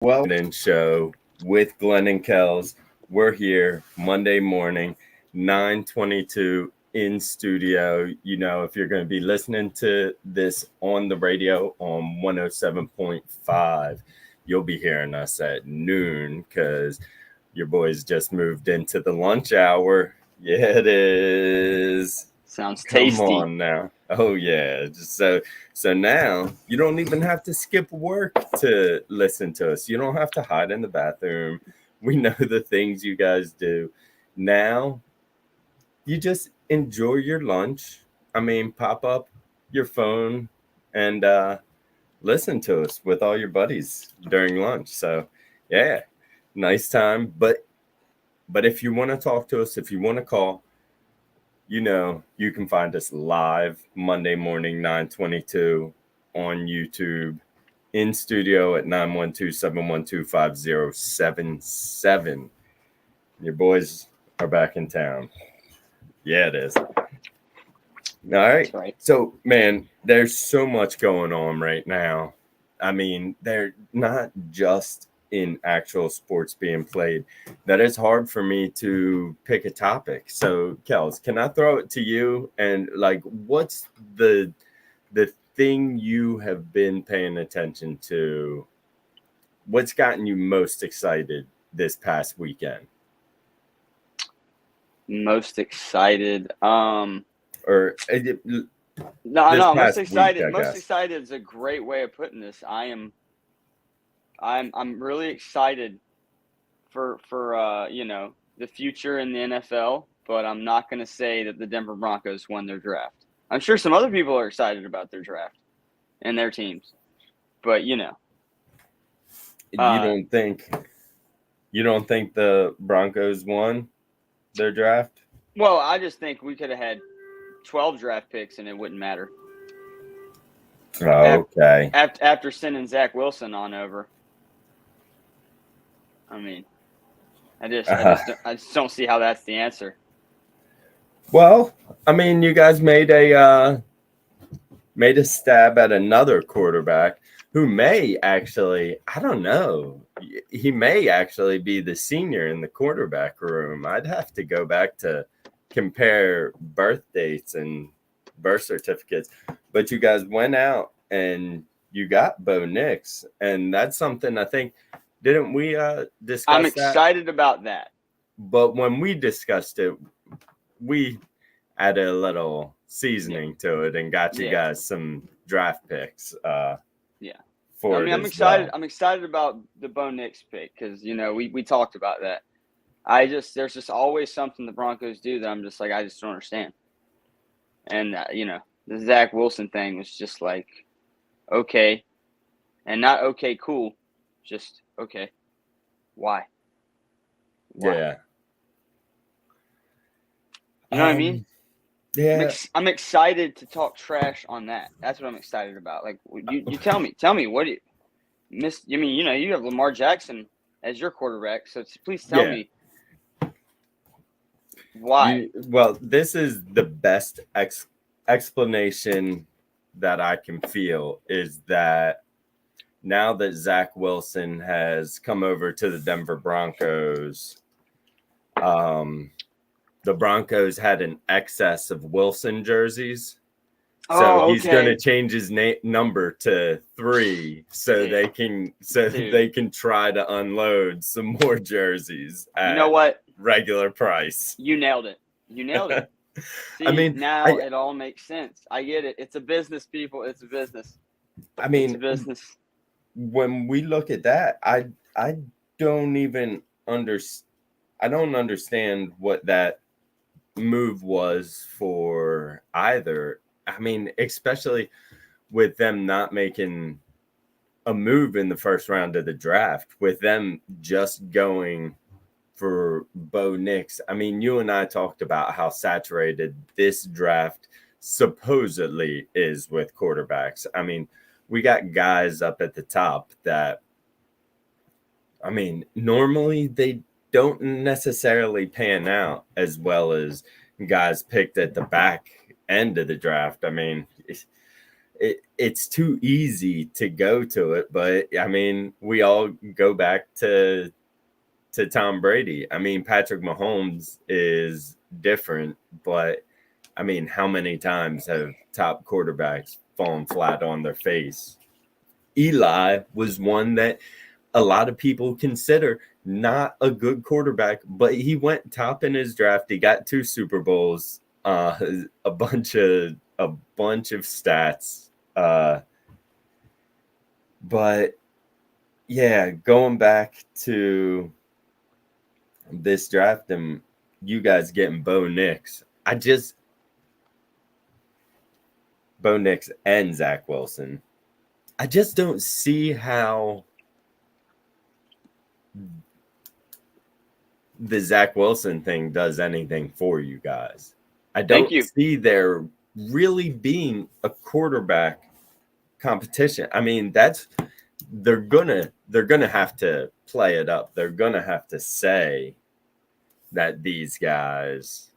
Welcome show with Glenn and Kellz. We're here Monday morning, 9:22 in studio. You know, if you're going to be listening to this on the radio on 107.5, you'll be hearing us at noon because your boys just moved into the lunch hour. Yeah, it is. Sounds Come tasty. on now. Oh yeah. So now you don't even have to skip work to listen to us. You don't have to hide in the bathroom. We know the things you guys do. Now you just enjoy your lunch. I mean, pop up your phone and listen to us with all your buddies during lunch. So yeah, nice time. But if you want to talk to us, if you want to call, you know, you can find us live Monday morning, 9:22 on YouTube, in studio at 912-712-5077. Your boys are back in town. Yeah, it is. All right. That's right. So, man, there's so much going on right now. I mean, they're not just in actual sports being played, that it's hard for me to pick a topic. So, Kels, can I throw it to you? And like, what's the thing you have been paying attention to? What's gotten you most excited this past weekend? Most excited. Or No. past Most week, excited. I Most guess. excited is a great way of putting this. I'm really excited for the future in the NFL, but I'm not going to say that the Denver Broncos won their draft. I'm sure some other people are excited about their draft and their teams, but You don't think the Broncos won their draft? well, I just think we could have had 12 draft picks and it wouldn't matter. Okay. After sending Zach Wilson on over. I mean, I just don't see how that's the answer. Well, I mean, you guys made a stab at another quarterback who may actually, I don't know, he may actually be the senior in the quarterback room. I'd have to go back to compare birth dates and birth certificates, but you guys went out and you got Bo Nix, and that's something I think, didn't we discuss I'm that? excited about that. But when we discussed it, we added a little seasoning to it and got you guys some draft picks. Yeah. For I mean, I'm excited. I'm excited about the Bo Nix pick because we talked about that. There's just always something the Broncos do that I'm just like I just don't understand. And the Zach Wilson thing was just like okay, and not okay, cool, just okay. Why? Yeah. You know what I mean? Yeah. I'm excited to talk trash on that. That's what I'm excited about. Like you tell me what do you miss? I mean, you have Lamar Jackson as your quarterback, so please tell me why. Well, this is the best explanation that I can feel is that now that Zach Wilson has come over to the Denver Broncos, the Broncos had an excess of Wilson jerseys. So he's going to change his number to 3 so they can try to unload some more jerseys at regular price. You nailed it. See, I mean, it all makes sense. I get it. It's a business, people. It's a business. I mean, it's a business. When we look at that, I don't even I don't understand what that move was for either. I mean, especially with them not making a move in the first round of the draft, with them just going for Bo Nix. I mean, you and I talked about how saturated this draft supposedly is with quarterbacks. I mean, we got guys up at the top that, I mean, normally they don't necessarily pan out as well as guys picked at the back end of the draft. I mean, it's too easy to go to it. But I mean, we all go back to Tom Brady. I mean, Patrick Mahomes is different, but I mean, how many times have top quarterbacks fallen flat on their face? Eli was one that a lot of people consider not a good quarterback, but he went top in his draft. He got 2 Super Bowls, a bunch of stats. But yeah, going back to this draft and you guys getting Bo Nix, Bo Nix and Zach Wilson. I just don't see how the Zach Wilson thing does anything for you guys. I don't see there really being a quarterback competition. I mean, they're gonna have to play it up. They're gonna have to say that these guys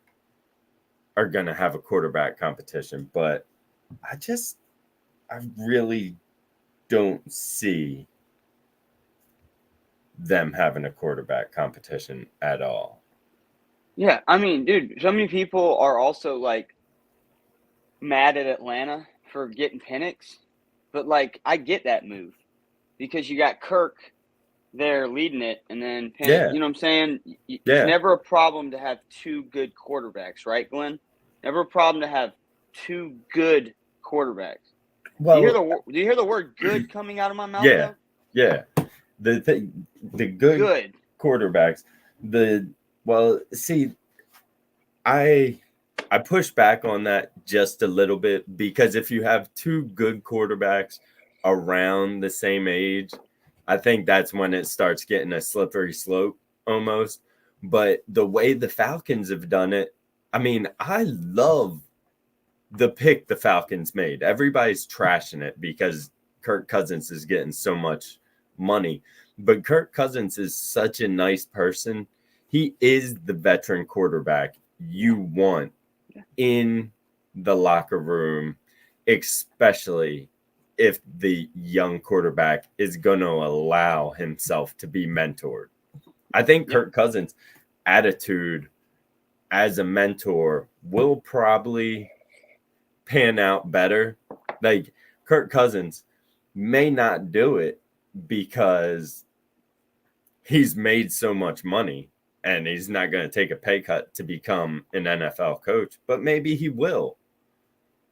are gonna have a quarterback competition, but I really don't see them having a quarterback competition at all. Yeah, I mean, dude, so many people are also like mad at Atlanta for getting Penix, but like I get that move because you got Kirk there leading it, and then Penix, you know what I'm saying? It's never a problem to have 2 good quarterbacks, right, Glenn? Never a problem to have 2 good quarterbacks. Well, do you hear the word "good" coming out of my mouth? Yeah, though? Yeah. The good quarterbacks. I push back on that just a little bit because if you have 2 good quarterbacks around the same age, I think that's when it starts getting a slippery slope almost. But the way the Falcons have done it, I mean, I love the pick the Falcons made. Everybody's trashing it because Kirk Cousins is getting so much money. But Kirk Cousins is such a nice person. He is the veteran quarterback you want in the locker room, especially if the young quarterback is going to allow himself to be mentored. I think Kirk Cousins' attitude as a mentor will probably pan out better. Like Kirk Cousins may not do it because he's made so much money and he's not going to take a pay cut to become an NFL coach, but maybe he will.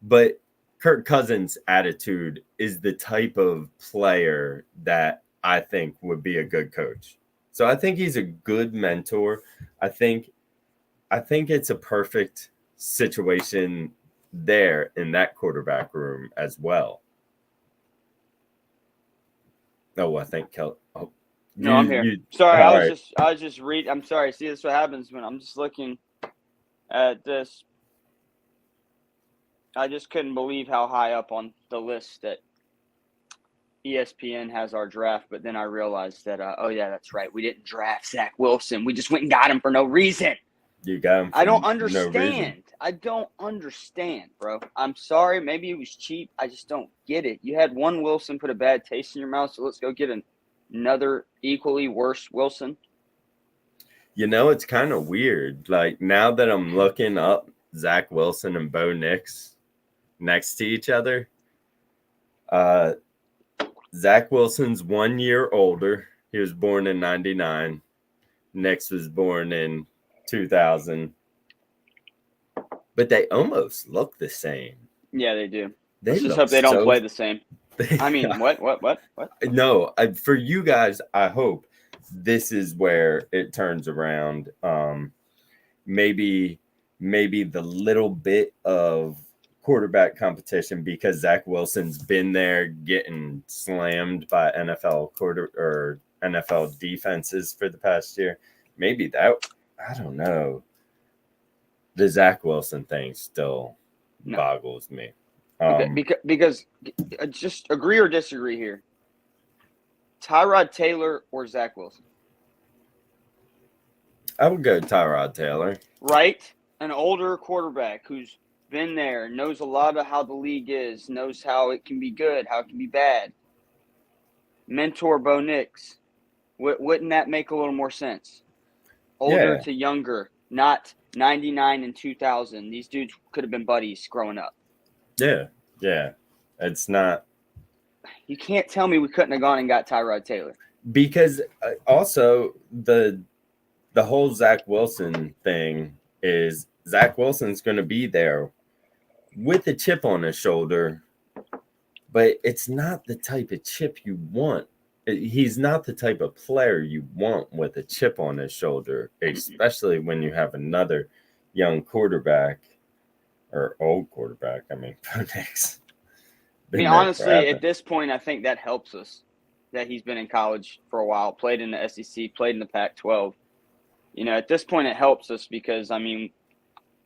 But Kirk Cousins' attitude is the type of player that I think would be a good coach. So I think he's a good mentor. I think it's a perfect situation there in that quarterback room as well. Oh, I think Kellz. Oh, no, I'm here. Sorry, I was just reading. I'm sorry. See, this is what happens when I'm just looking at this. I just couldn't believe how high up on the list that ESPN has our draft. But then I realized that, oh, yeah, that's right. We didn't draft Zach Wilson. We just went and got him for no reason. You got him for I don't understand. No reason. I don't understand, bro. I'm sorry. Maybe it was cheap. I just don't get it. You had one Wilson put a bad taste in your mouth, so let's go get another equally worse Wilson. You know, it's kind of weird. Like, now that I'm looking up Zach Wilson and Bo Nix next to each other, Zach Wilson's 1 year older. He was born in 99. Nix was born in 2000. But they almost look the same. Yeah, they do. Let's just hope they don't play the same. I mean, what? No, for you guys, I hope this is where it turns around. Maybe the little bit of quarterback competition because Zach Wilson's been there getting slammed by NFL defenses for the past year. Maybe that, I don't know. The Zach Wilson thing still boggles me. Okay, because just agree or disagree here. Tyrod Taylor or Zach Wilson? I would go Tyrod Taylor. Right? An older quarterback who's been there, knows a lot of how the league is, knows how it can be good, how it can be bad. Mentor Bo Nix. Wouldn't that make a little more sense? Older Yeah. to younger, not 99 and 2000. These dudes could have been buddies growing up. Yeah. Yeah. It's not. You can't tell me we couldn't have gone and got Tyrod Taylor. Because also the whole Zach Wilson thing is Zach Wilson's going to be there with a chip on his shoulder, but it's not the type of chip you want. He's not the type of player you want with a chip on his shoulder, especially when you have another young quarterback or old quarterback. I mean, Penix. I mean, honestly, at this point, I think that helps us that he's been in college for a while, played in the SEC, played in the Pac-12. You know, at this point, it helps us because, I mean,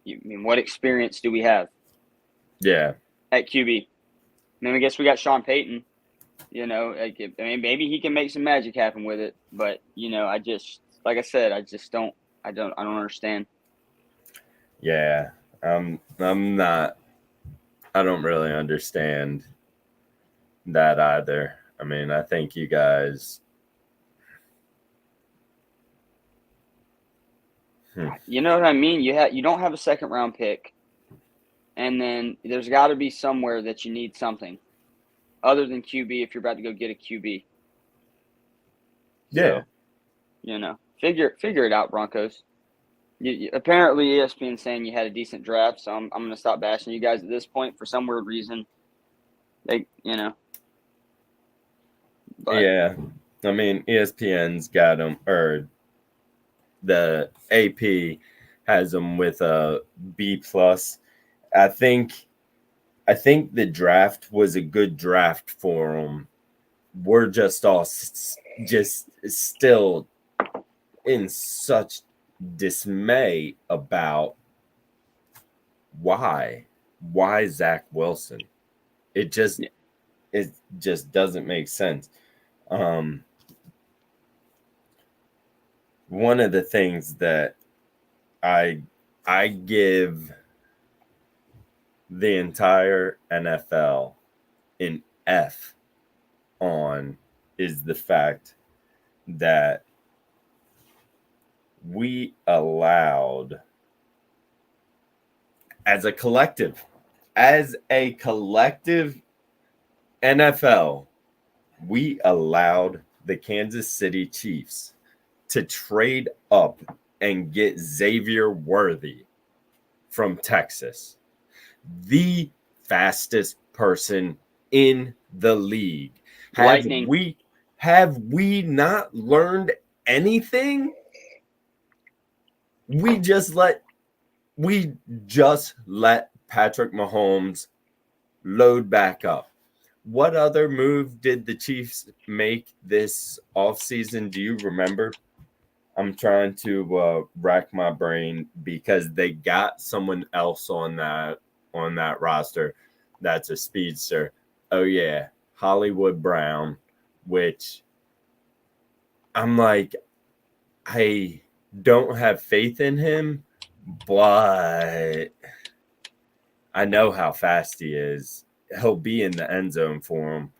what experience do we have? Yeah. At QB. I mean, I guess we got Sean Payton. You know, I mean, maybe he can make some magic happen with it, but you know, like I said, I don't understand. Yeah, I'm not. I don't really understand that either. I mean, I think you guys. You know what I mean? You don't have a second round pick, and then there's got to be somewhere that you need something other than QB if you're about to go get a QB. Yeah. So, you know, figure it out, Broncos. Apparently, ESPN's saying you had a decent draft, so I'm going to stop bashing you guys at this point for some weird reason. They, you know. But, yeah, I mean, ESPN's got them, or the AP has them with a B plus. I think the draft was a good draft for them. We're just all just still in such dismay about why Zach Wilson. It just doesn't make sense. One of the things that I give the entire NFL an F on is the fact that we allowed as a collective NFL, we allowed the Kansas City Chiefs to trade up and get Xavier Worthy from Texas, the fastest person in the league. Have we not learned anything? We just let Patrick Mahomes load back up. What other move did the Chiefs make this offseason? Do you remember? I'm trying to rack my brain because they got someone else on that roster that's a speedster. Oh yeah, Hollywood Brown, which I'm like, I don't have faith in him, but I know how fast he is. He'll be in the end zone for him.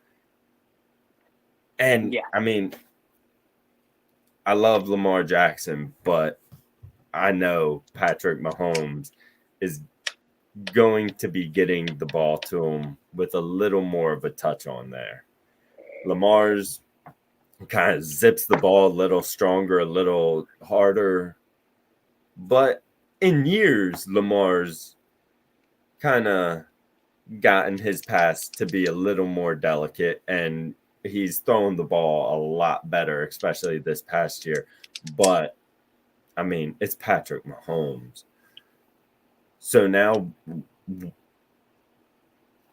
And yeah. I mean, I love Lamar Jackson, but I know Patrick Mahomes is going to be getting the ball to him with a little more of a touch on there. Lamar's kind of zips the ball a little stronger, a little harder. But in years, Lamar's kind of gotten his pass to be a little more delicate, and he's thrown the ball a lot better, especially this past year. But, I mean, it's Patrick Mahomes. So now,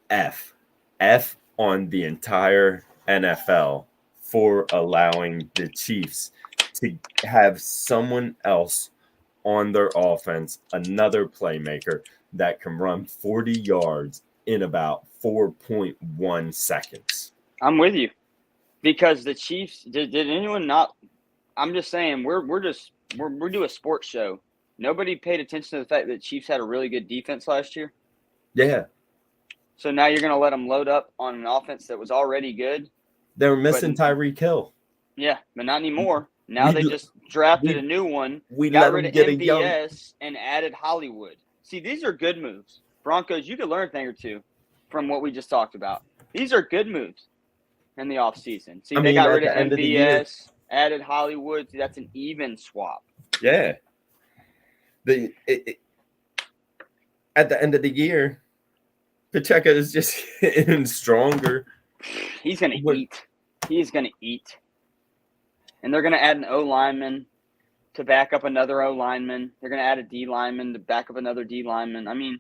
F on the entire NFL for allowing the Chiefs to have someone else on their offense, another playmaker that can run 40 yards in about 4.1 seconds. I'm with you. Because the Chiefs, did anyone not? I'm just saying, we're doing a sports show. Nobody paid attention to the fact that the Chiefs had a really good defense last year. Yeah. So now you're going to let them load up on an offense that was already good. They were missing But Tyreek Hill. yeah, but not anymore. Now We they just drafted a we new one, we got let rid them of get a young. MVS, and added Hollywood. See, these are good moves. Broncos, you could learn a thing or two from what we just talked about. These are good moves in the offseason. See, I they mean, got at rid of the end of the year, MVS, added Hollywood. See, that's an even swap. yeah. At the end of the year, Pacheco is just getting stronger. He's going to eat. He's going to eat. And they're going to add an O lineman to back up another O lineman. They're going to add a D lineman to back up another D lineman. I mean,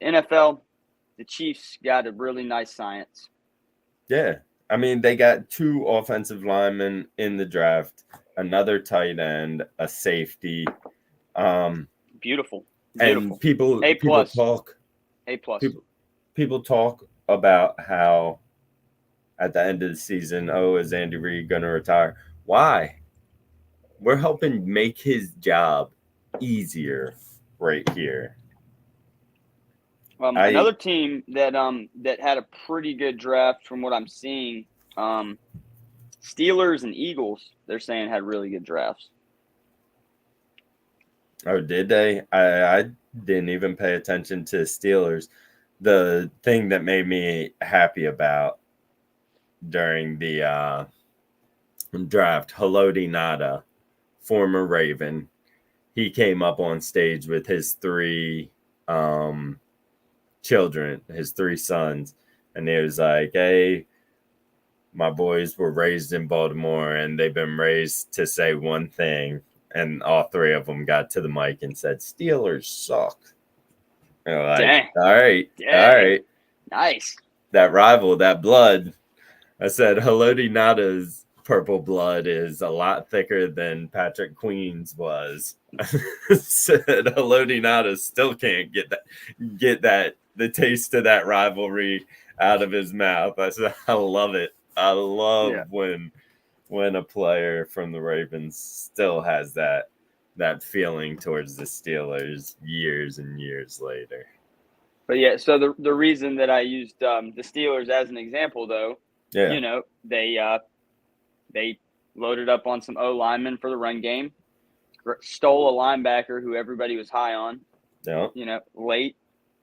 NFL, the Chiefs got a really nice science. Yeah. I mean, they got 2 offensive linemen in the draft, another tight end, a safety. Beautiful. And people A plus. talk A plus. People talk about how at the end of the season, oh, is Andy Reid going to retire? Why? We're helping make his job easier right here. Another team that that had a pretty good draft from what I'm seeing, Steelers and Eagles, they're saying had really good drafts. Oh, did they? I didn't even pay attention to Steelers. The thing that made me happy about during the draft, Haloti Nada, former Raven, he came up on stage with his 3 children, his 3 sons, and he was like, hey, my boys were raised in Baltimore and they've been raised to say one thing, and all 3 of them got to the mic and said Steelers suck. Like, Dang. all right, Nice. That rival, that blood. I said Haloti Nada's purple blood is a lot thicker than Patrick Queen's was. Said Haloti Nada still can't get the taste of that rivalry out of his mouth. I said, I love it. I love when a player from the Ravens still has that feeling towards the Steelers years and years later. But yeah, so the reason that I used the Steelers as an example, though, you know, they loaded up on some O linemen for the run game, stole a linebacker who everybody was high on, you know, late,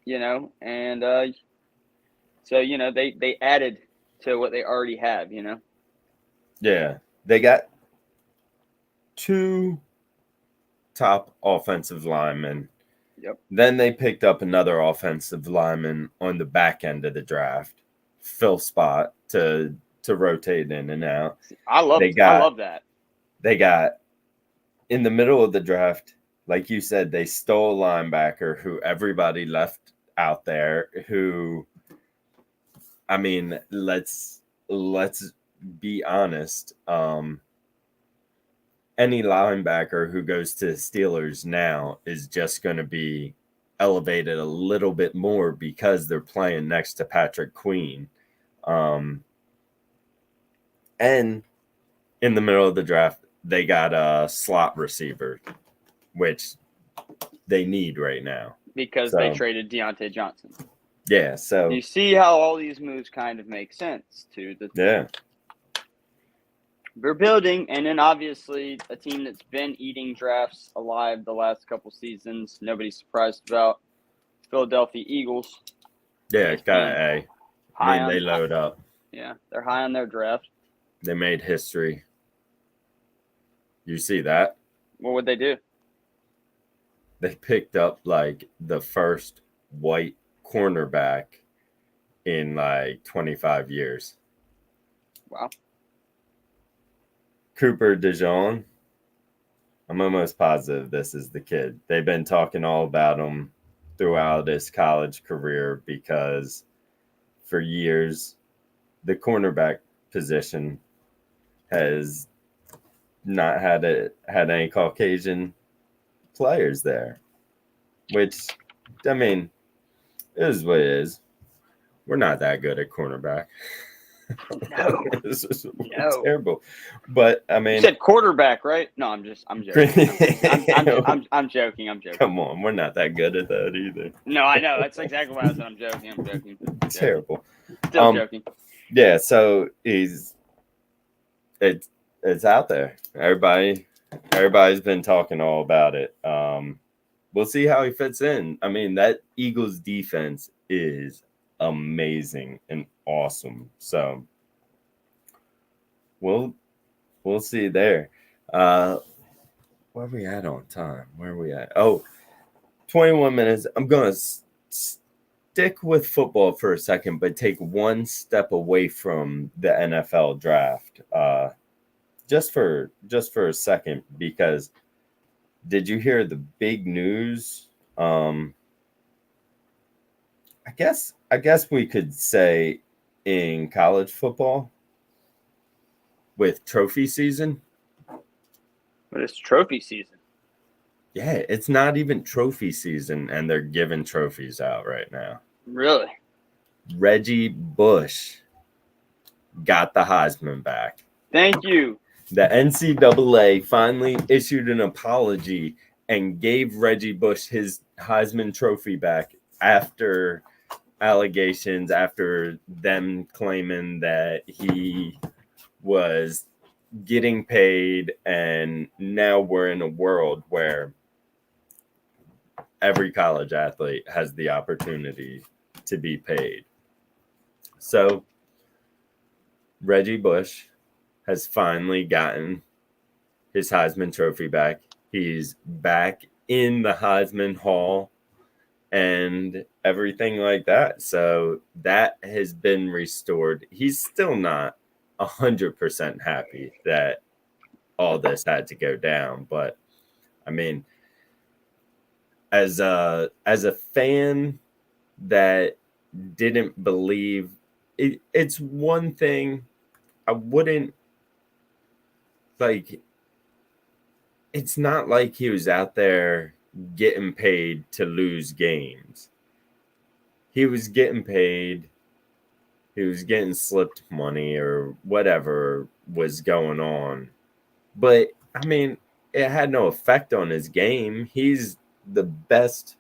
you know, and so, you know, they added to what they already have, you know. Yeah, they got 2 top offensive linemen. Yep. Then they picked up another offensive lineman on the back end of the draft, fill spot to rotate in and out. I love that. They got in the middle of the draft, like you said, they stole a linebacker who everybody left out there. Who, I mean, let's be honest. Any linebacker who goes to the Steelers now is just going to be elevated a little bit more because they're playing next to Patrick Queen. And in the middle of the draft, they got a slot receiver, which they need right now. Because they traded Deontay Johnson. Yeah, so you see how all these moves kind of make sense to the We're building, and then obviously a team that's been eating drafts alive the last couple seasons. Nobody's surprised about Philadelphia Eagles. Yeah, got an A. I mean, they load up. Yeah, they're high on their draft. They made history. You see that? What would they do? They picked up like the first white cornerback in like 25 years. Wow. Cooper DeJean. I'm almost positive this is the kid. They've been talking all about him throughout his college career because for years the cornerback position has not had any Caucasian players there, which, I mean, it is what it is. We're not that good at cornerback. No, This is no. terrible. But I You mean, said quarterback, right? No, I'm joking. I'm joking. I'm joking. come on, we're not that good at that either. No, I know. That's exactly why I said I'm joking. I'm joking. Terrible. Still joking. Yeah, so it's out there. Everybody's been talking all about it. We'll see how he fits in. I mean, that Eagles defense is amazing and awesome. So we'll see there. Where are we at on time? Where are we at? Oh, 21 minutes. I'm going to stick with football for a second, but take one step away from the NFL draft. Just for a second, because did you hear the big news? I guess we could say in college football with trophy season. But it's trophy season. Yeah, it's not even trophy season, and they're giving trophies out right now. Really? Reggie Bush got the Heisman back. Thank you. The NCAA finally issued an apology and gave Reggie Bush his Heisman Trophy back after allegations, after them claiming that he was getting paid, and now we're in a world where every college athlete has the opportunity to be paid. So Reggie Bush has finally gotten his Heisman Trophy back. He's back in the Heisman Hall and everything like that. So that has been restored. He's still not 100% happy that all this had to go down, but I mean, as a fan that didn't believe it, it's one thing. I wouldn't, like, it's not like he was out there getting paid to lose games. He was getting paid. He was getting slipped money or whatever was going on. But, I mean, it had no effect on his game. He's the best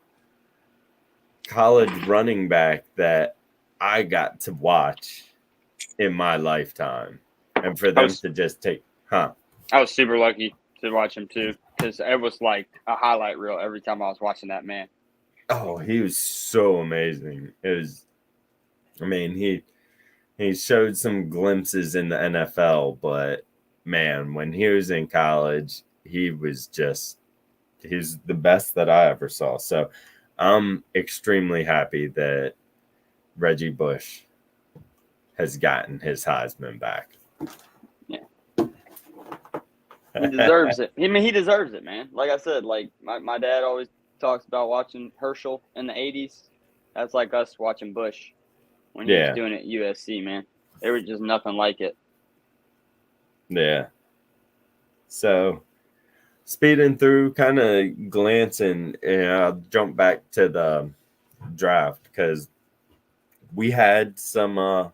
college running back that I got to watch in my lifetime. And for them to just take, I was super lucky to watch him too, because it was like a highlight reel every time I was watching that man. Oh, he was so amazing. It was, I mean, he showed some glimpses in the NFL, but man, when he was in college, he's the best that I ever saw. So I'm extremely happy that Reggie Bush has gotten his Heisman back. Yeah. He deserves it. I mean, he deserves it, man. Like I said, like my dad always talks about watching Herschel in the 80s. That's like us watching Bush when he was doing it at USC, man. There was just nothing like it. Yeah. So, speeding through, kind of glancing, and I'll jump back to the draft because we had some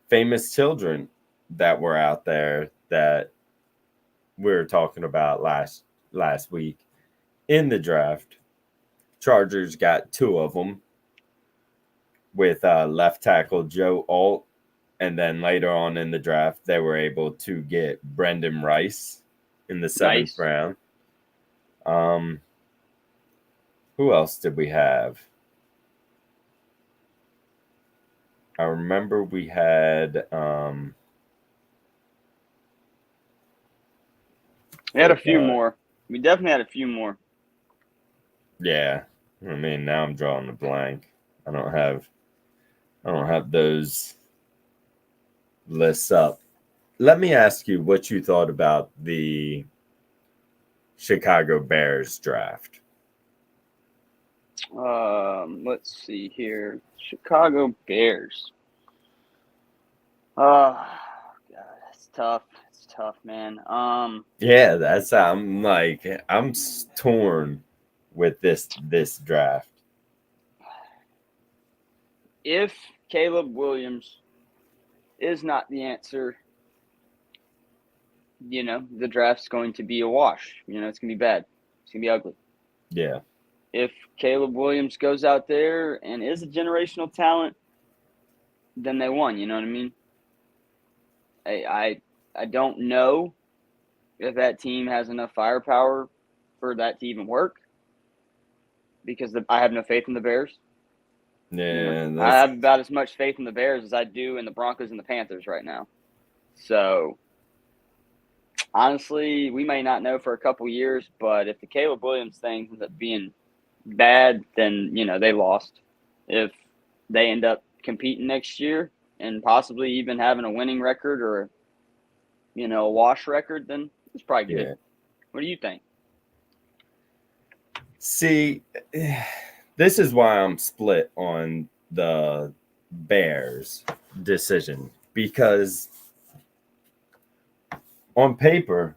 famous children that were out there that we were talking about last week in the draft. Chargers got two of them with left tackle Joe Alt, and then later on in the draft, they were able to get Brendan Rice in the 7th round. Who else did we have? I remember we had we had a few more. We definitely had a few more. Yeah. I mean, now I'm drawing a blank. I don't have those lists up. Let me ask you what you thought about the Chicago Bears draft. Let's see here. Chicago Bears. God, it's tough. It's tough, man. Yeah, I'm torn with this draft. If Caleb Williams is not the answer, the draft's going to be a wash. It's going to be bad. It's going to be ugly. Yeah. If Caleb Williams goes out there and is a generational talent, then they won. You know what I mean? I don't know if that team has enough firepower for that to even work, because I have no faith in the Bears. Yeah. I have about as much faith in the Bears as I do in the Broncos and the Panthers right now. So, honestly, we may not know for a couple years, but if the Caleb Williams thing ends up being bad, then, they lost. If they end up competing next year and possibly even having a winning record or, a wash record, then it's probably good. Yeah. What do you think? See, this is why I'm split on the Bears decision, because on paper,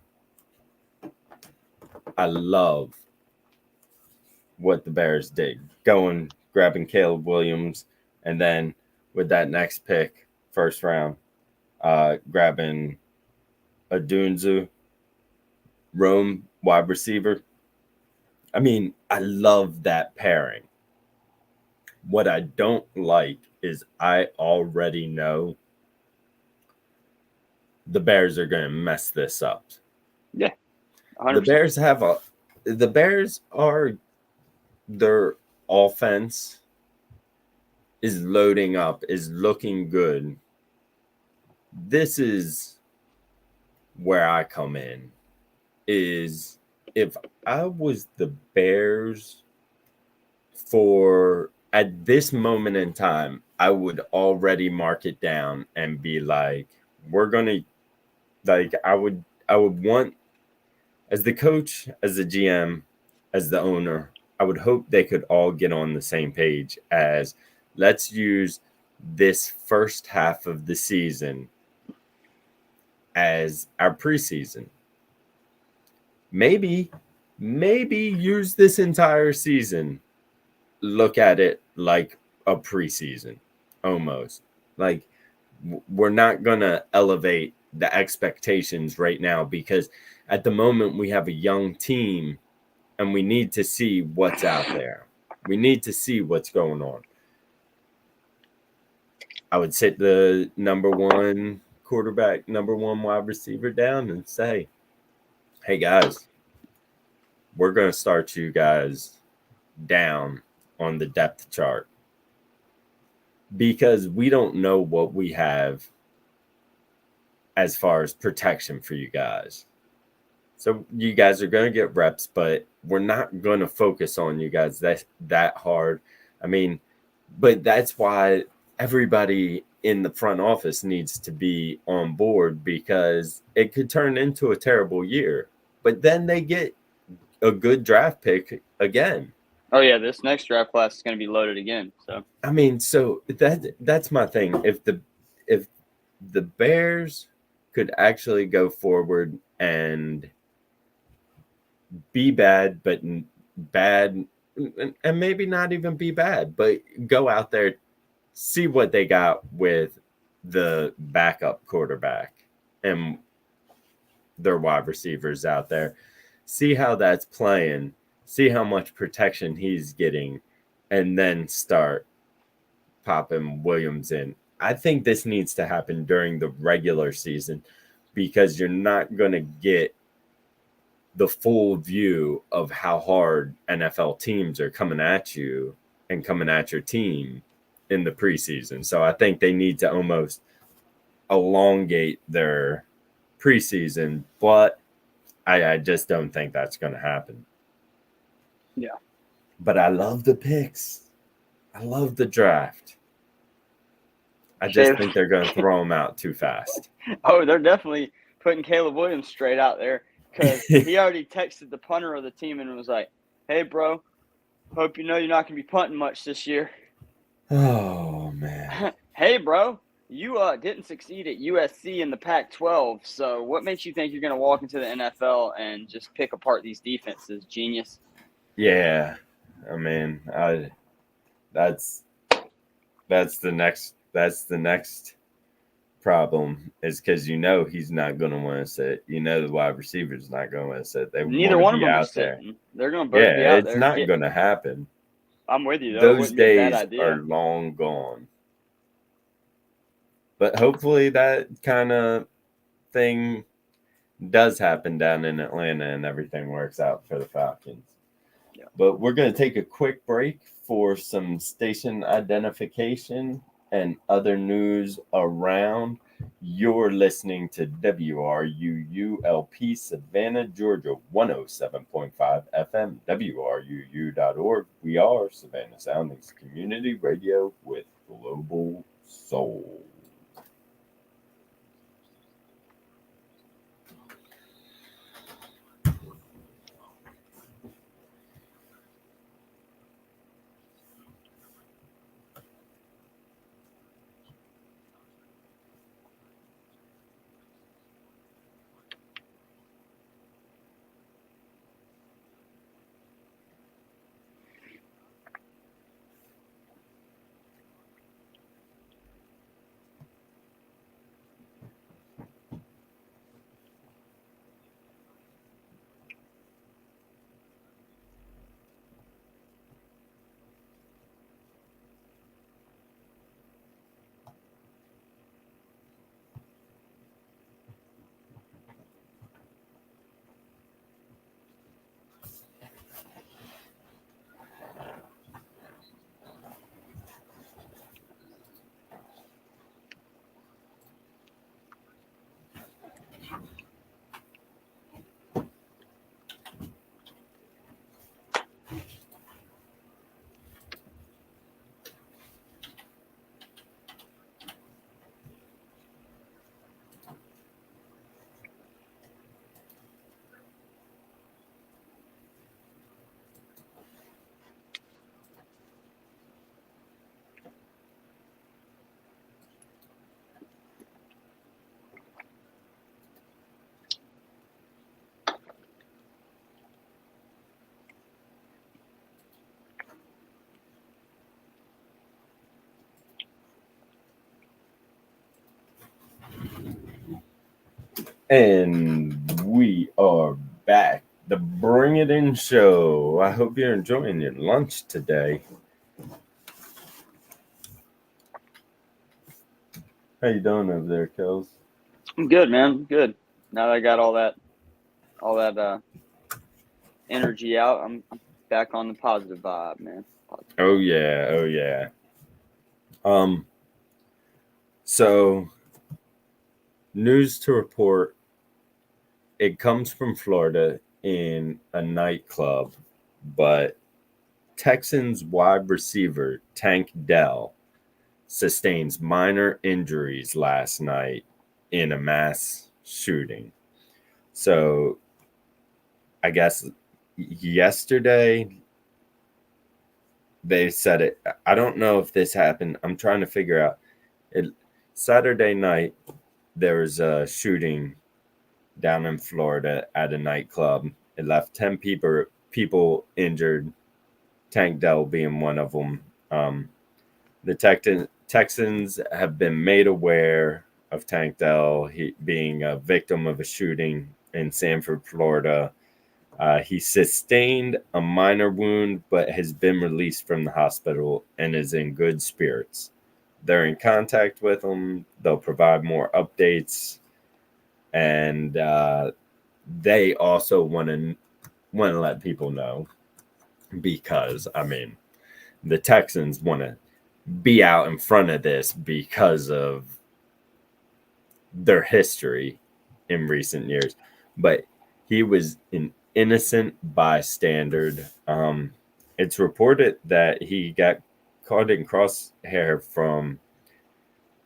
I love what the Bears did, grabbing Caleb Williams, and then with that next pick, first round, grabbing a Dunzu, Rome wide receiver. I mean, I love that pairing. What I don't like is I already know the Bears are going to mess this up. Yeah, 100%. The Bears are, their offense is loading up, is looking good. This is where I come in, is if I was the Bears at this moment in time, I would already mark it down and be like, we're going to, I would want, as the coach, as the GM, as the owner, I would hope they could all get on the same page as, let's use this first half of the season as our preseason. Maybe use this entire season, look at it like a preseason, almost. Like, we're not going to elevate the expectations right now, because at the moment we have a young team and we need to see what's out there. We need to see what's going on. I would sit the number one quarterback, number one wide receiver down and say, hey guys, we're going to start you guys down on the depth chart, because we don't know what we have as far as protection for you guys. So you guys are going to get reps, but we're not going to focus on you guys that hard. I mean, but that's why everybody in the front office needs to be on board, because it could turn into a terrible year, but then they get a good draft pick again. Oh yeah, this next draft class is going to be loaded again. So I mean, so that's my thing. If the Bears could actually go forward and be bad, but bad, and maybe not even be bad, but go out there, see what they got with the backup quarterback and their wide receivers out there, see how that's playing, see how much protection he's getting, and then start popping Williams in. I think this needs to happen during the regular season, because you're not going to get the full view of how hard NFL teams are coming at you and coming at your team in the preseason. So I think they need to almost elongate their preseason, but I just don't think that's going to happen. Yeah. But I love the picks. I love the draft. I just think they're going to throw them out too fast. Oh, they're definitely putting Caleb Williams straight out there, because he already texted the punter of the team and was like, hey, bro, hope you know you're not going to be punting much this year. Oh, man. Hey, bro, you didn't succeed at USC in the Pac-12, so what makes you think you're going to walk into the NFL and just pick apart these defenses, genius? Yeah. I mean, that's the next problem is because he's not going to want to sit. The wide receiver's not going to want to sit. They Neither want to one of be them are out there. sitting. They're going to both Yeah, be out it's there. not going to happen. I'm with you, though. It Those wouldn't be a bad days idea. are long gone. But hopefully that kind of thing does happen down in Atlanta and everything works out for the Falcons. Yeah. But we're going to take a quick break for some station identification and other news around. You're listening to WRUULP Savannah, Georgia, 107.5 FM, WRUU.org. We are Savannah Soundings Community Radio with Global Soul. And we are back. The Bring It In Show. I hope you're enjoying your lunch today. How you doing over there, Kellz? I'm good, man. I'm good. Now that I got all that energy out, I'm back on the positive vibe, man. Oh yeah. So news to report. It comes from Florida in a nightclub, but Texans wide receiver Tank Dell sustains minor injuries last night in a mass shooting. So I guess yesterday they said it. I don't know if this happened. I'm trying to figure out it. Saturday night, there was a shooting down in Florida at a nightclub. It left 10 people injured, Tank Dell being one of them. The Texans have been made aware of Tank Dell being a victim of a shooting in Sanford, Florida. He sustained a minor wound, but has been released from the hospital and is in good spirits. They're in contact with him. They'll provide more updates, and they also want to let people know, because the Texans want to be out in front of this because of their history in recent years. But he was an innocent bystander. It's reported that he got caught in crosshair from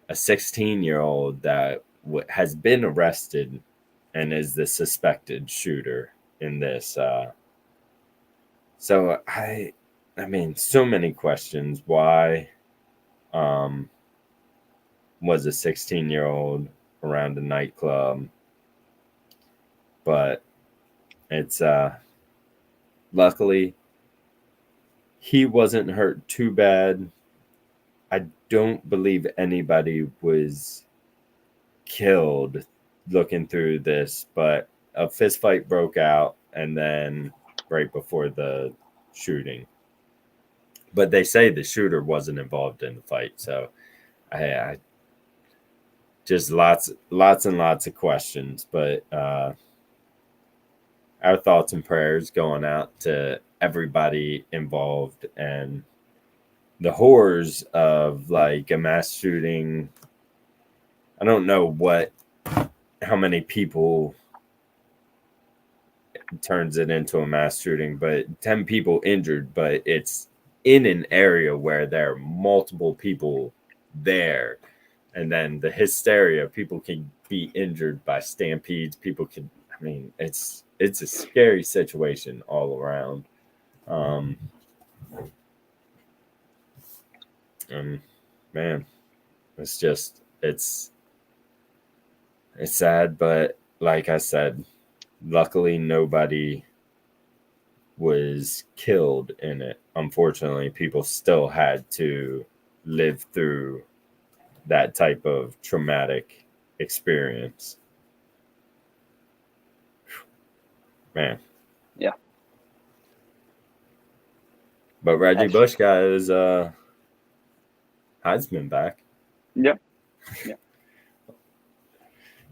a 16-year-old that has been arrested and is the suspected shooter in this. So so many questions. Why was a 16-year-old around a nightclub? But it's luckily he wasn't hurt too bad. I don't believe anybody was killed looking through this, but a fist fight broke out, and then right before the shooting. But they say the shooter wasn't involved in the fight, so I just lots and lots of questions. But our thoughts and prayers going out to everybody involved and the horrors of like a mass shooting. I don't know how many people turns it into a mass shooting, but 10 people injured, but it's in an area where there are multiple people there. And then the hysteria, people can be injured by stampedes. People can, I mean, it's a scary situation all around. And man, it's sad, but like I said, luckily nobody was killed in it. Unfortunately, people still had to live through that type of traumatic experience. Man. Yeah. But Reggie Bush guy is Heisman back. Yep.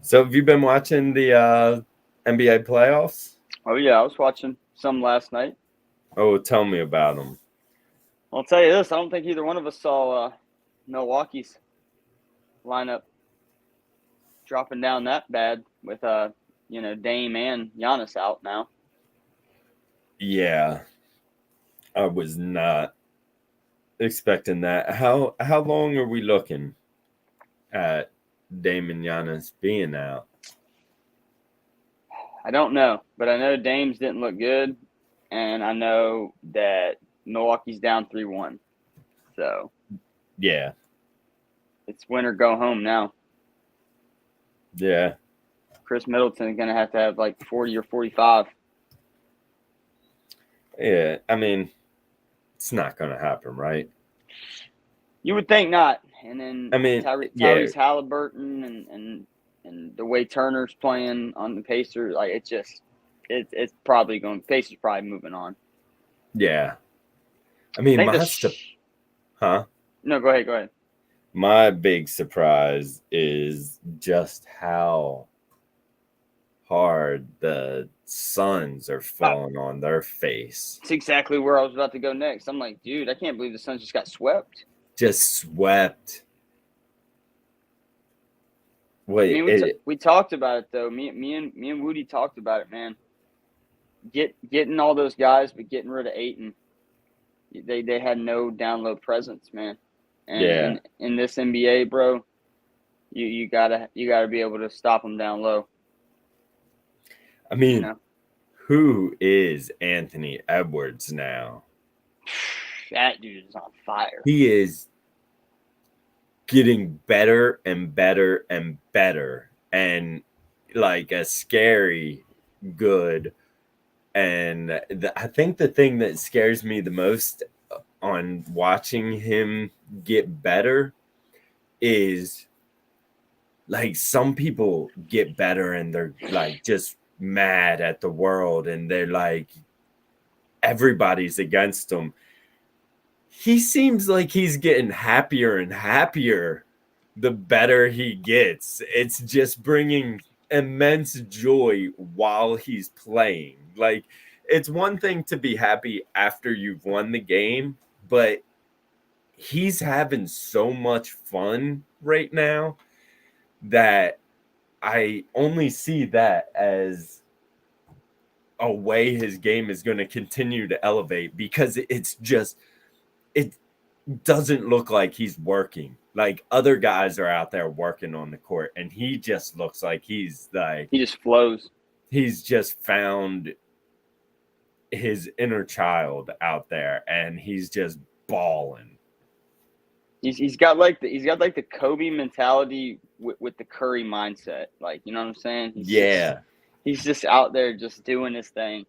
So have you been watching the NBA playoffs? Oh yeah, I was watching some last night. Oh, tell me about them. I'll tell you this: I don't think either one of us saw Milwaukee's lineup dropping down that bad with Dame and Giannis out now. Yeah, I was not expecting that. How long are we looking at Dame and Giannis being out? I don't know, but I know Dame's didn't look good, and I know that Milwaukee's down 3-1. So yeah, it's win or go home now. Yeah. Chris Middleton's going to have like 40 or 45. Yeah, I mean, it's not going to happen, right? You would think not. And then I mean, Tyrese Halliburton and the way Turner's playing on the Pacers, like it's probably going. Pacers probably moving on. Yeah, I mean, No, go ahead. My big surprise is just how hard the Suns are falling on their face. It's exactly where I was about to go next. I'm like, dude, I can't believe the Suns just got swept. Just swept. Wait, I mean, we talked about it though. Me and Woody talked about it, man. Getting all those guys, but getting rid of Ayton. They had no down low presence, man. And in this NBA, bro, you gotta be able to stop them down low. I mean, who is Anthony Edwards now? That dude is on fire. He is getting better and better and better, and like a scary good. And I think the thing that scares me the most on watching him get better is like some people get better and they're like just mad at the world and they're like everybody's against him. He seems like he's getting happier and happier the better he gets. It's just bringing immense joy while he's playing. Like, it's one thing to be happy after you've won the game, but he's having so much fun right now that I only see that as a way his game is going to continue to elevate, because it doesn't look like he's working. Like, other guys are out there working on the court, and he just looks like he just flows. He's just found his inner child out there, and he's just balling. He's got like the Kobe mentality with the Curry mindset. Like, you know what I'm saying? He's just out there just doing his thing.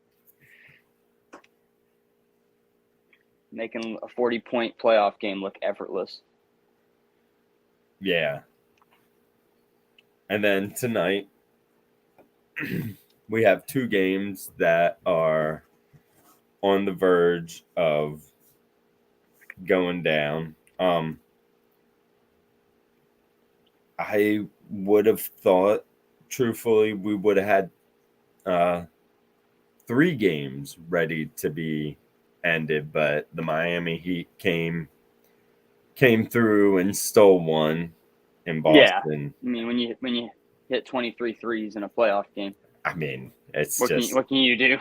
Making a 40-point playoff game look effortless. Yeah. And then tonight, we have two games that are on the verge of going down. I would have thought, truthfully, we would have had 3 games ready to be ended, but the Miami Heat came through and stole one in Yeah. Boston. I mean, when you hit 23 threes in a playoff game, I mean, it's what can you do?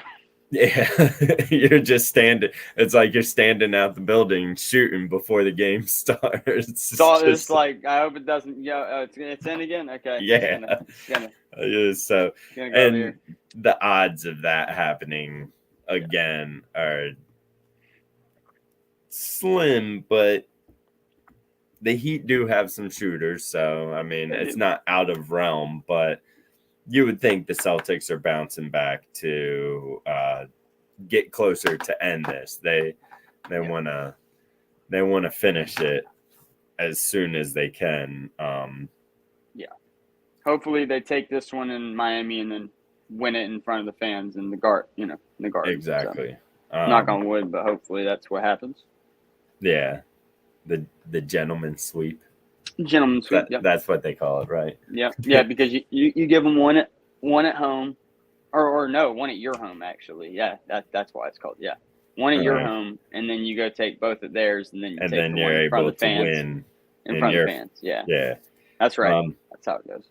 yeah, you're just standing. It's like you're standing out the building shooting before the game starts. So it's like, I hope it doesn't. It's in again. Okay, yeah. So, gonna go and here. the odds of that happening again are slim, but the Heat do have some shooters, so I mean, it's not out of realm, but you would think the Celtics are bouncing back to get closer to end this. They want to finish it as soon as they can. Hopefully they take this one in Miami and then win it in front of the fans in the garden. Exactly. So, knock on wood, but hopefully that's what happens. Yeah, the gentleman's sweep. Gentleman's sweep. That's what they call it, right? Yeah, because you give them one at home, or no, one at your home actually. Yeah, that's why it's called. Yeah, one at your home, and then you go take both at theirs, and then you take the one in front of the fans. Win in front of the fans. Yeah, that's right. That's how it goes.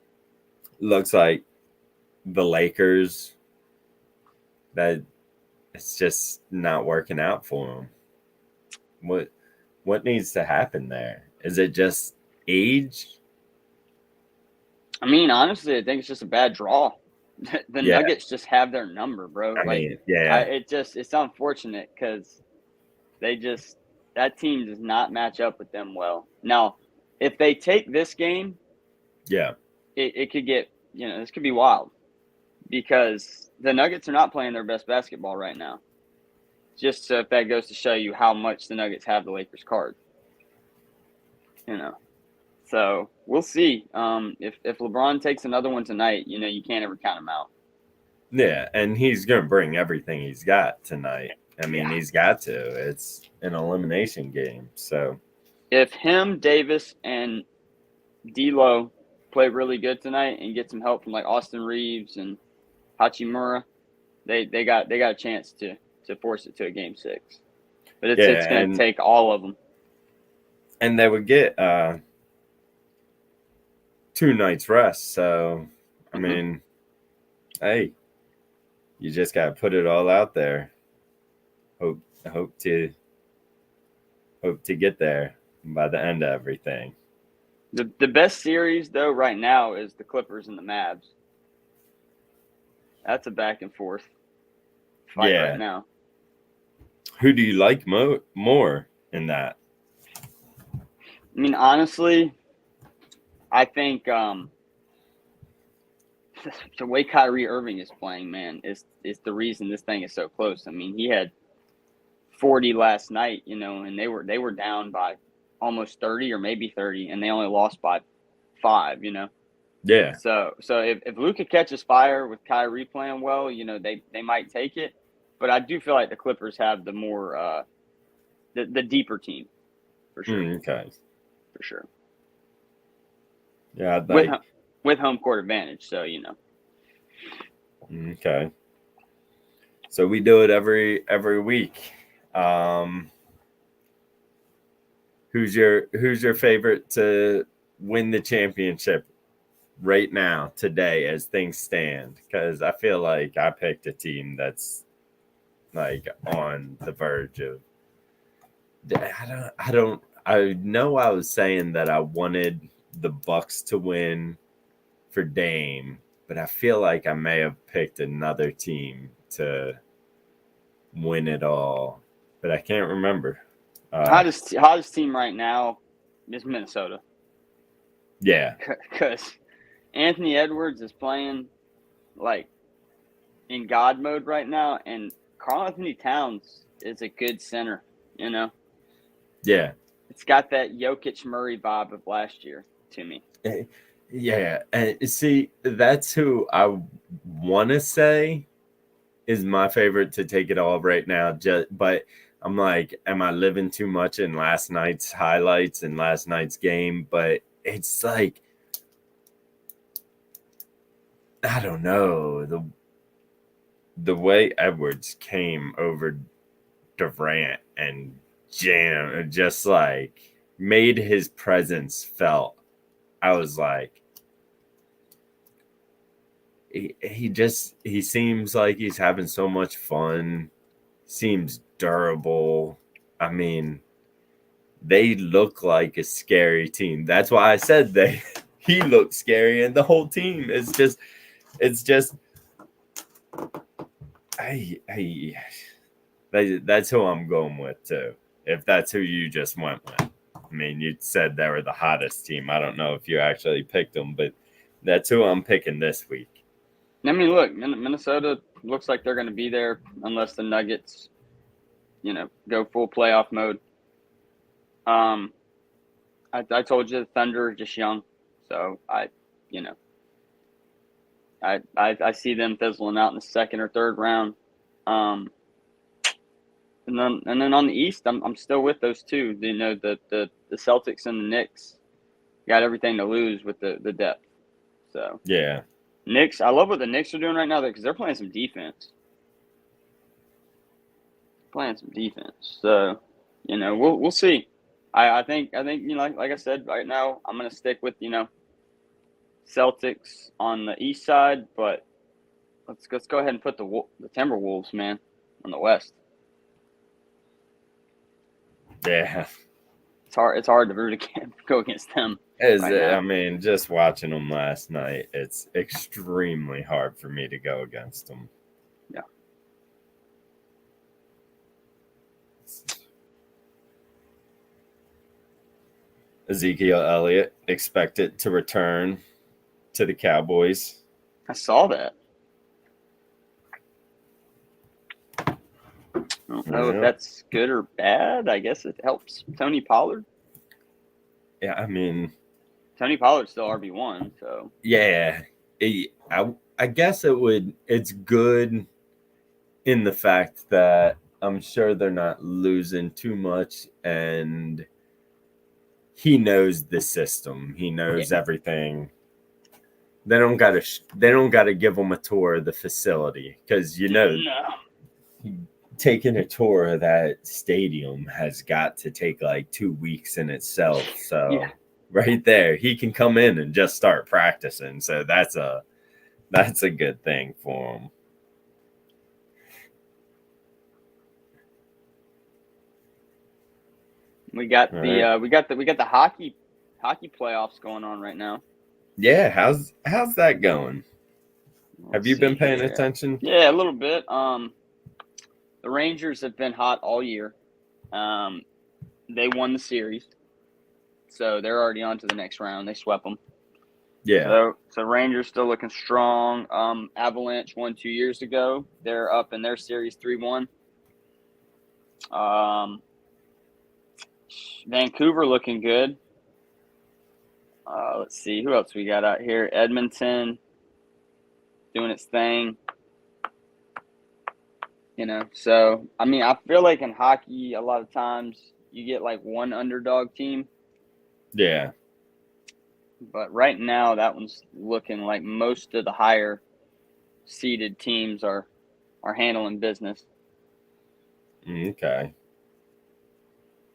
Looks like the Lakers, that it's just not working out for them. What needs to happen there? Is it just age? I mean, honestly, I think it's just a bad draw. The Nuggets just have their number, bro. It's unfortunate because that team does not match up with them well. Now, if they take this game, it could get, this could be wild because the Nuggets are not playing their best basketball right now. Just so if that goes to show you how much the Nuggets have the Lakers card. So we'll see. If LeBron takes another one tonight, you can't ever count him out. Yeah, and he's going to bring everything he's got tonight. I mean, he's got to. It's an elimination game. So if him, Davis, and D'Lo play really good tonight and get some help from like Austin Reeves and Hachimura, they got a chance to force it to a game 6. But it's going to take all of them. And they would get 2 nights rest. So, I mean, hey, you just got to put it all out there. Hope to get there by the end of everything. The best series, though, right now is the Clippers and the Mavs. That's a back and forth fight right now. Who do you like more in that? I mean, honestly, I think the way Kyrie Irving is playing, man, is the reason this thing is so close. I mean, he had 40 last night, and they were down by almost 30 or maybe 30, and they only lost by 5, Yeah. So if Luka catches fire with Kyrie playing well, they might take it. But I do feel like the Clippers have the more the deeper team for sure. Okay. For sure. Yeah, with home court advantage, so Okay. So we do it every week. Who's your favorite to win the championship right now, today, as things stand? Because I feel like I picked a team that's like on the verge of. I know I was saying that I wanted the Bucks to win for Dame, but I feel like I may have picked another team to win it all, but I can't remember. Hottest team right now is Minnesota. Yeah, because Anthony Edwards is playing like in God mode right now, and Karl-Anthony Towns is a good center. Yeah, it's got that Jokic Murray vibe of last year to me. Yeah, and see, that's who I want to say is my favorite to take it all right now. But I'm like, am I living too much in last night's highlights and last night's game? But it's like, I don't know, the way Edwards came over Durant and just like made his presence felt. I was like, he seems like he's having so much fun, seems durable. I mean, they look like a scary team. That's why I said he looked scary, and the whole team is just it's just I that's who I'm going with too. If that's who you just went with. I mean, you said they were the hottest team. I don't know if you actually picked them, but that's who I'm picking this week. I mean, look, Minnesota looks like they're going to be there unless the Nuggets, go full playoff mode. I told you the Thunder are just young, so I see them fizzling out in the second or third round. And then on the East, I'm still with those two. The Celtics and the Knicks got everything to lose with the depth. So yeah, Knicks, I love what the Knicks are doing right now because they're playing some defense. So we'll see. I think like I said, right now I'm gonna stick with Celtics on the East side, but let's go ahead and put the Timberwolves, man, on the West. yeah. It's hard to go against them. I mean, just watching them last night, it's extremely hard for me to go against them. Yeah. Ezekiel Elliott expected to return to the Cowboys. I saw that. I don't know if that's good or bad. I guess it helps Tony Pollard. Yeah, I mean, Tony Pollard's still RB1, so yeah, I guess it's good in the fact that I'm sure they're not losing too much, and he knows the system. He knows everything. They don't gotta give him a tour of the facility because taking a tour of that stadium has got to take like 2 weeks in itself. So right there, he can come in and just start practicing. So that's a good thing for him. We got the hockey playoffs going on right now. Yeah, how's that going? Have you been paying attention? Yeah, a little bit. The Rangers have been hot all year. They won the series, so they're already on to the next round. They swept them. Yeah. So Rangers still looking strong. Avalanche won 2 years ago. They're up in their series 3-1. Vancouver looking good. Let's see who else we got out here. Edmonton doing its thing. So I mean, I feel like in hockey, a lot of times you get like one underdog team. Yeah. But right now, that one's looking like most of the higher seeded teams are handling business. Okay.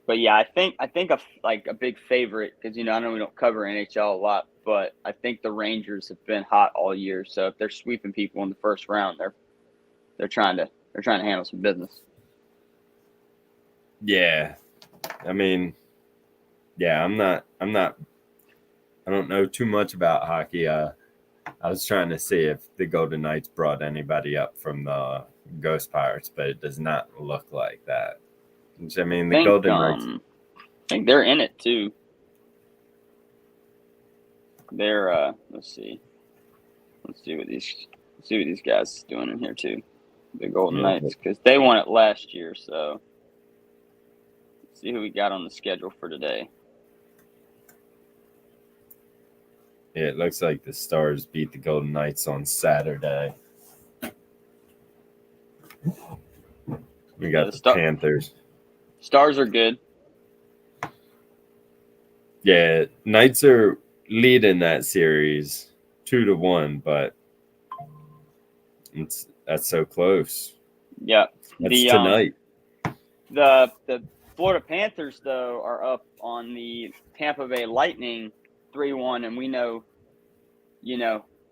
But yeah, I think a big favorite because I know we don't cover NHL a lot, but I think the Rangers have been hot all year. So if they're sweeping people in the first round, they're trying to handle some business. Yeah. I mean, yeah, I don't know too much about hockey. I was trying to see if the Golden Knights brought anybody up from the Ghost Pirates, but it does not look like that. I mean, the Golden Knights. I think they're in it too. They're let's see what these guys doing in here too. The Golden Knights, because they won it last year. So let's see who we got on the schedule for today. Yeah, it looks like the Stars beat the Golden Knights on Saturday. We got the Panthers. Stars are good. Yeah, Knights are leading that series 2-1, but that's so close. Yeah, that's tonight. The Florida Panthers though are up on the Tampa Bay Lightning 3-1, and we know,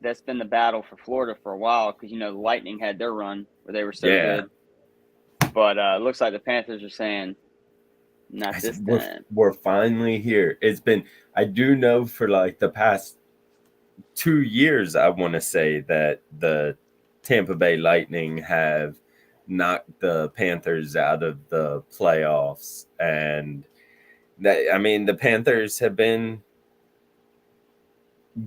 that's been the battle for Florida for a while because the Lightning had their run where they were so good. But it looks like the Panthers are saying, not this time. We're finally here. It's been, I do know for like the past 2 years, I want to say that the Tampa Bay Lightning have knocked the Panthers out of the playoffs. And the Panthers have been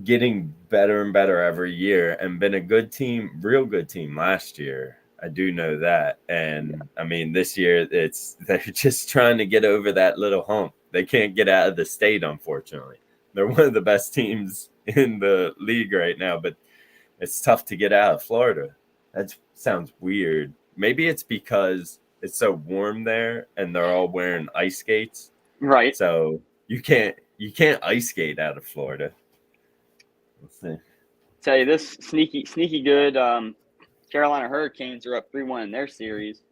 getting better and better every year and been a good team, real good team last year. I do know that. And this year they're just trying to get over that little hump. They can't get out of the state, unfortunately. They're one of the best teams in the league right now, but it's tough to get out of Florida. That sounds weird. Maybe it's because it's so warm there and they're all wearing ice skates. Right. So you can't ice skate out of Florida. Let's see. Tell you this sneaky good. Carolina Hurricanes are up 3-1 in their series.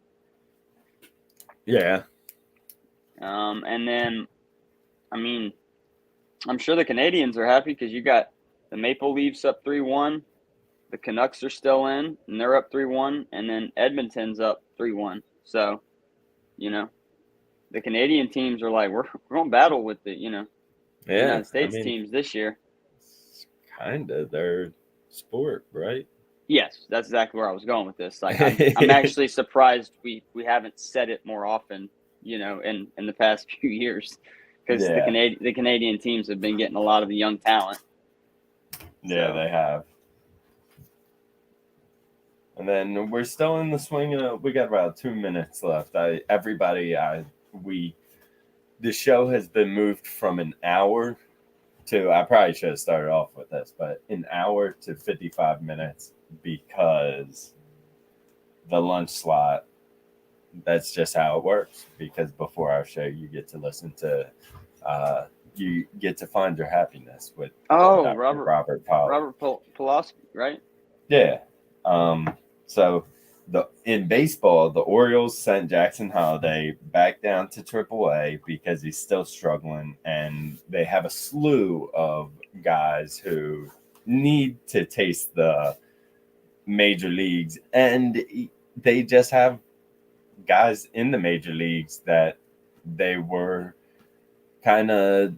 Yeah. And then, I'm sure the Canadians are happy because you got the Maple Leafs up 3-1. The Canucks are still in, and they're up 3-1. And then Edmonton's up 3-1. So, the Canadian teams are like, we're going to battle with the, United States teams this year. It's kind of their sport, right? Yes, that's exactly where I was going with this. Like, I'm actually surprised we haven't said it more often, in the past few years, because the Canadian teams have been getting a lot of the young talent. Yeah, they have. And then we're still in the swing of, we got about 2 minutes left. The show has been moved from an hour to, I probably should have started off with this, but an hour to 55 minutes. Because the lunch slot, that's just how it works. Because before our show, you get to listen to, you get to find your happiness with Robert Pulaski, right? Yeah. So in baseball, the Orioles sent Jackson Holliday back down to AAA because he's still struggling, and they have a slew of guys who need to taste the major leagues, and they just have guys in the major leagues that they were kind of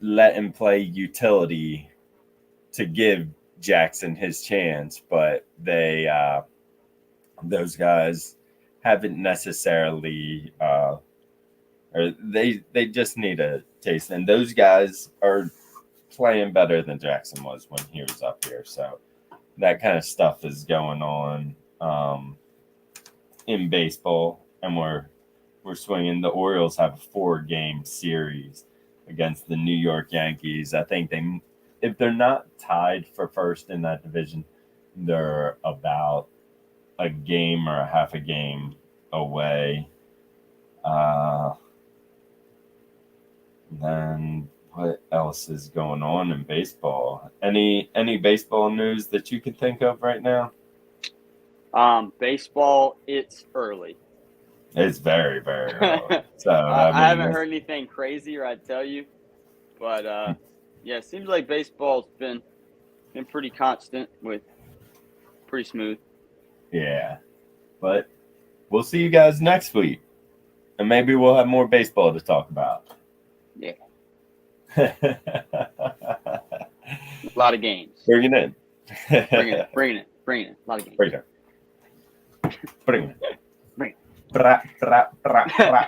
letting play utility to give Jackson his chance, but those guys haven't necessarily or they just need a taste, and those guys are playing better than Jackson was when he was up here. So that kind of stuff is going on in baseball, and we're swinging. The Orioles have a 4-game series against the New York Yankees. I think if they're not tied for first in that division, they're about a game or a half a game away. Then what else is going on in baseball? Any baseball news that you can think of right now? Baseball, it's early. It's very, very early. So I haven't heard anything crazier, I'd tell you. But it seems like baseball's been pretty constant with pretty smooth. Yeah. But we'll see you guys next week. And maybe we'll have more baseball to talk about. Yeah. A lot of games. Bring it in. Bring it. A lot of games. Bring it. Bring it. Bra, bra, bra, bra.